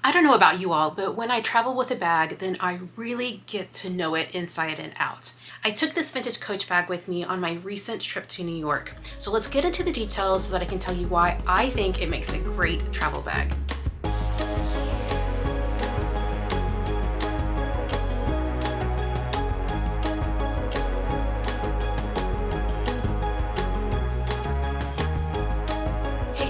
I don't know about you all, but when I travel with a bag, then I really get to know it inside and out. I took this vintage Coach bag with me on my recent trip to New York. So let's get into the details so that I can tell you why I think it makes a great travel bag.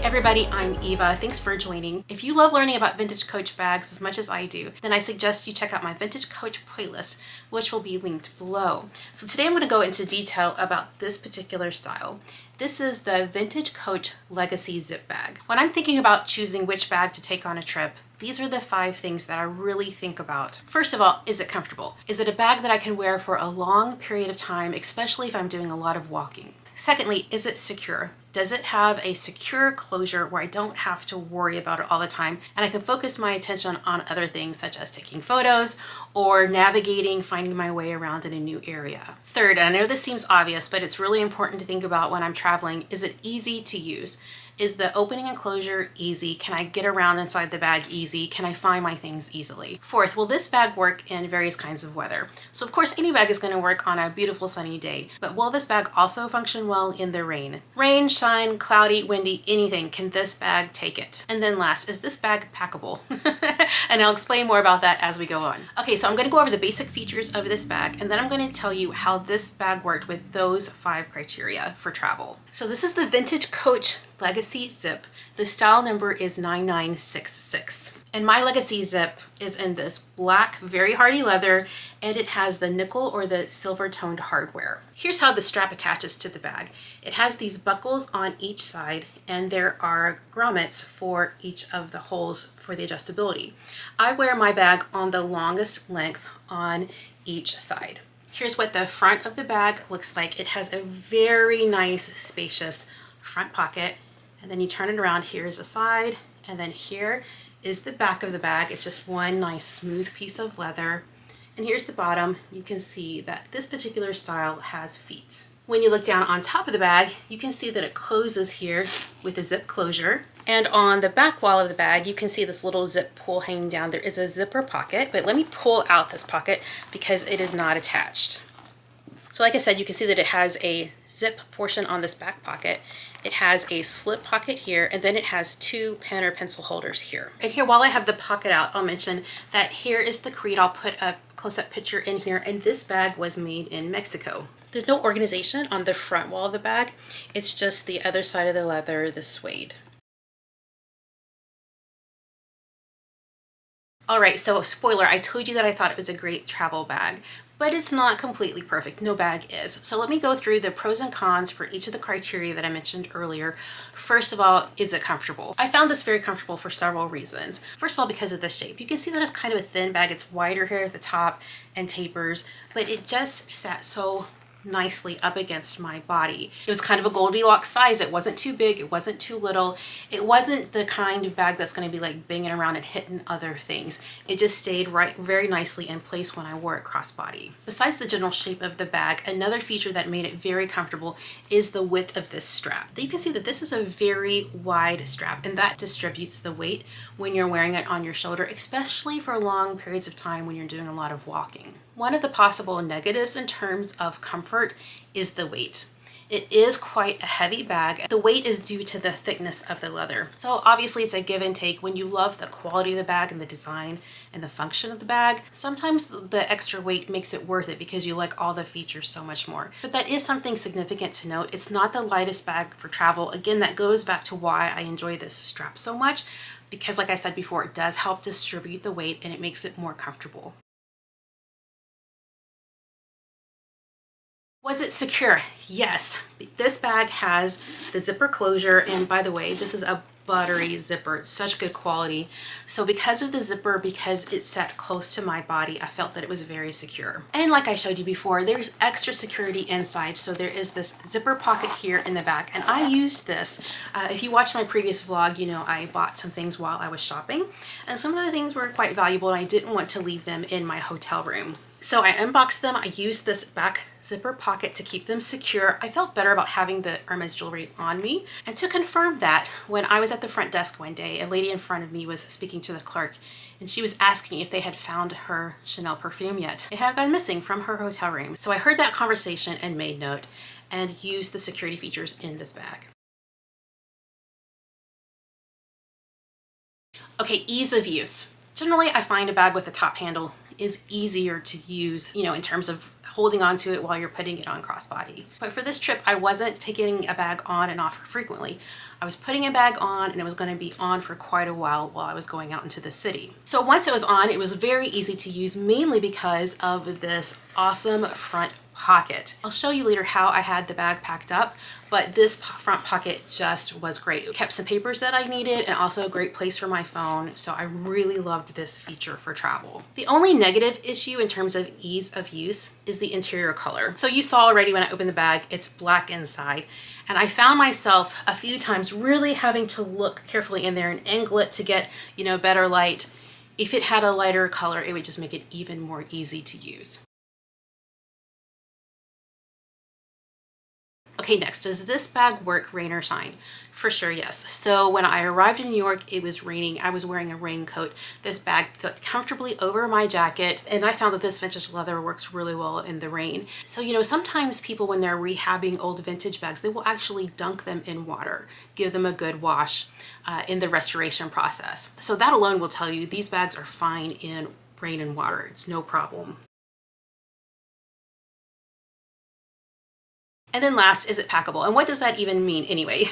Everybody, I'm Eva. Thanks for joining. If you love learning about vintage Coach bags as much as I do, then I suggest you check out my vintage Coach playlist, which will be linked below. So today I'm going to go into detail about this particular style. This is the vintage Coach Legacy Zip Bag. When I'm thinking about choosing which bag to take on a trip, these are the 5 things that I really think about. First of all, is it comfortable? Is it a bag that I can wear for a long period of time, especially if I'm doing a lot of walking? Secondly, is it secure? Does it have a secure closure where I don't have to worry about it all the time and I can focus my attention on other things such as taking photos or navigating, finding my way around in a new area? Third, and I know this seems obvious, but it's really important to think about when I'm traveling, is it easy to use? Is the opening and closure easy? Can I get around inside the bag easy? Can I find my things easily? Fourth, will this bag work in various kinds of weather? So of course, any bag is going to work on a beautiful sunny day, but will this bag also function well in the rain? Rain, shine, cloudy, windy, anything. Can this bag take it? And then last, is this bag packable? And I'll explain more about that as we go on. Okay, so I'm going to go over the basic features of this bag, and then I'm going to tell you how this bag worked with those 5 criteria for travel. So this is the vintage Coach Legacy Zip. The style number is 9966. And my Legacy Zip is in this black, very hardy leather, and it has the nickel or the silver toned hardware. Here's how the strap attaches to the bag. It has these buckles on each side, and there are grommets for each of the holes for the adjustability. I wear my bag on the longest length on each side. Here's what the front of the bag looks like. It has a very nice, spacious front pocket. And then you turn it around, here's a side, and then here is the back of the bag. It's just one nice smooth piece of leather. And here's the bottom. You can see that this particular style has feet. When you look down on top of the bag, you can see that it closes here with a zip closure. And on the back wall of the bag, you can see this little zip pull hanging down. There is a zipper pocket, but let me pull out this pocket because it is not attached. So like I said, you can see that it has a zip portion on this back pocket. It has a slip pocket here, and then it has 2 pen or pencil holders here. And here, while I have the pocket out, I'll mention that here is the creed. I'll put a close-up picture in here, and this bag was made in Mexico. There's no organization on the front wall of the bag. It's just the other side of the leather, the suede. All right, so spoiler, I told you that I thought it was a great travel bag, but it's not completely perfect. No bag is. So let me go through the pros and cons for each of the criteria that I mentioned earlier. First of all, is it comfortable? I found this very comfortable for several reasons. First of all, because of the shape. You can see that it's kind of a thin bag. It's wider here at the top and tapers, but it just sat so nicely up against my body. It was kind of a Goldilocks size. It wasn't too big, it wasn't too little. It wasn't the kind of bag that's going to be like banging around and hitting other things. It just stayed right very nicely in place when I wore it crossbody. Besides the general shape of the bag, another feature that made it very comfortable is the width of this strap. You can see that this is a very wide strap, and that distributes the weight when you're wearing it on your shoulder, especially for long periods of time when you're doing a lot of walking. One of the possible negatives in terms of comfort is the weight. It is quite a heavy bag. The weight is due to the thickness of the leather. So obviously it's a give and take. When you love the quality of the bag and the design and the function of the bag, sometimes the extra weight makes it worth it because you like all the features so much more. But that is something significant to note. It's not the lightest bag for travel. Again, that goes back to why I enjoy this strap so much, because like I said before, it does help distribute the weight and it makes it more comfortable. Was it secure? Yes. This bag has the zipper closure, and by the way, this is a buttery zipper. It's such good quality. So because of the zipper, because it sat close to my body, I felt that it was very secure. And like I showed you before, there's extra security inside. So there is this zipper pocket here in the back, and I used this. If you watched my previous vlog, you know I bought some things while I was shopping, and some of the things were quite valuable, and I didn't want to leave them in my hotel room. So I unboxed them. I used this back zipper pocket to keep them secure. I felt better about having the Hermes jewelry on me. And to confirm that, when I was at the front desk one day, a lady in front of me was speaking to the clerk, and she was asking if they had found her Chanel perfume yet. It had gone missing from her hotel room. So I heard that conversation and made note and used the security features in this bag. Okay, ease of use. Generally, I find a bag with a top handle is easier to use, in terms of holding onto it while you're putting it on crossbody. But for this trip, I wasn't taking a bag on and off frequently. I was putting a bag on and it was going to be on for quite a while I was going out into the city. So once it was on, it was very easy to use, mainly because of this awesome front pocket. I'll show you later how I had the bag packed up, but this front pocket just was great. It kept some papers that I needed and also a great place for my phone, so I really loved this feature for travel. The only negative issue in terms of ease of use is the interior color. So you saw already when I opened the bag, it's black inside, and I found myself a few times really having to look carefully in there and angle it to get, better light. If it had a lighter color, it would just make it even more easy to use. Okay, next, does this bag work rain or shine? For sure, yes. So when I arrived in New York, it was raining. I was wearing a raincoat. This bag fit comfortably over my jacket, and I found that this vintage leather works really well in the rain. So, sometimes people, when they're rehabbing old vintage bags, they will actually dunk them in water, give them a good wash in the restoration process. So that alone will tell you these bags are fine in rain and water. It's no problem. And then last, is it packable? And what does that even mean anyway?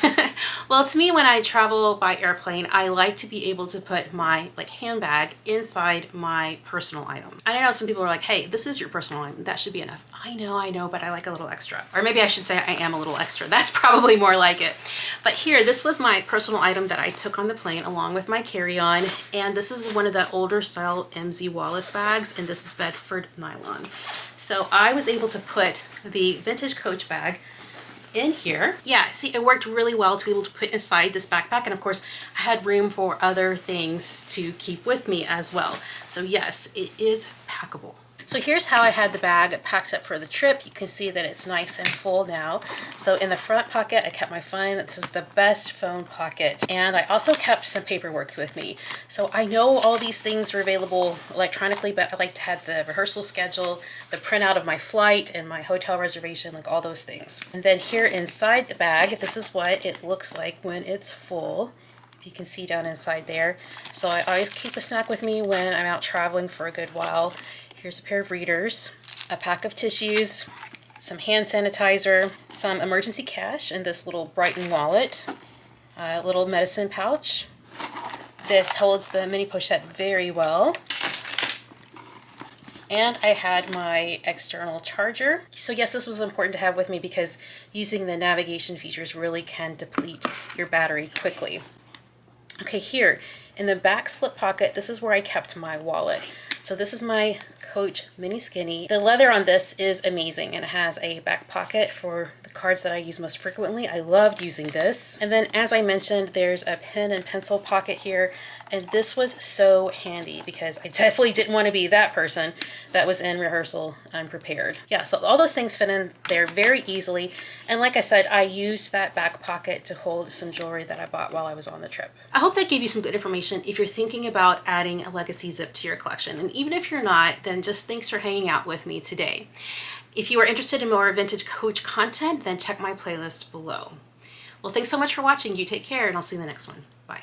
Well, to me, when I travel by airplane, I like to be able to put my handbag inside my personal item. I know some people are like, hey, this is your personal item. That should be enough. I know, but I like a little extra. Or maybe I should say I am a little extra. That's probably more like it. But here, this was my personal item that I took on the plane along with my carry-on. And this is one of the older style MZ Wallace bags in this Bedford nylon. So I was able to put the vintage Coach bag in here. Yeah, see, it worked really well to be able to put inside this backpack. And of course, I had room for other things to keep with me as well. So yes, it is packable. So here's how I had the bag packed up for the trip. You can see that it's nice and full now. So in the front pocket, I kept my phone. This is the best phone pocket. And I also kept some paperwork with me. So I know all these things are available electronically, but I like to have the rehearsal schedule, the printout of my flight and my hotel reservation, all those things. And then here inside the bag, this is what it looks like when it's full. You can see down inside there. So I always keep a snack with me when I'm out traveling for a good while. Here's a pair of readers, a pack of tissues, some hand sanitizer, some emergency cash in this little Brighton wallet, a little medicine pouch. This holds the mini pochette very well. And I had my external charger. So yes, this was important to have with me because using the navigation features really can deplete your battery quickly. Okay, here in the back slip pocket, this is where I kept my wallet. So this is my Coach Mini Skinny. The leather on this is amazing, and it has a back pocket for the cards that I use most frequently. I loved using this. And then, as I mentioned, there's a pen and pencil pocket here, and this was so handy because I definitely didn't want to be that person that was in rehearsal unprepared. Yeah, so all those things fit in there very easily. And like I said, I used that back pocket to hold some jewelry that I bought while I was on the trip. I hope that gave you some good information if you're thinking about adding a legacy zip to your collection. And even if you're not, then just thanks for hanging out with me today. If you are interested in more vintage Coach content, then check my playlist below. Well, thanks so much for watching. You take care, and I'll see you in the next one. Bye.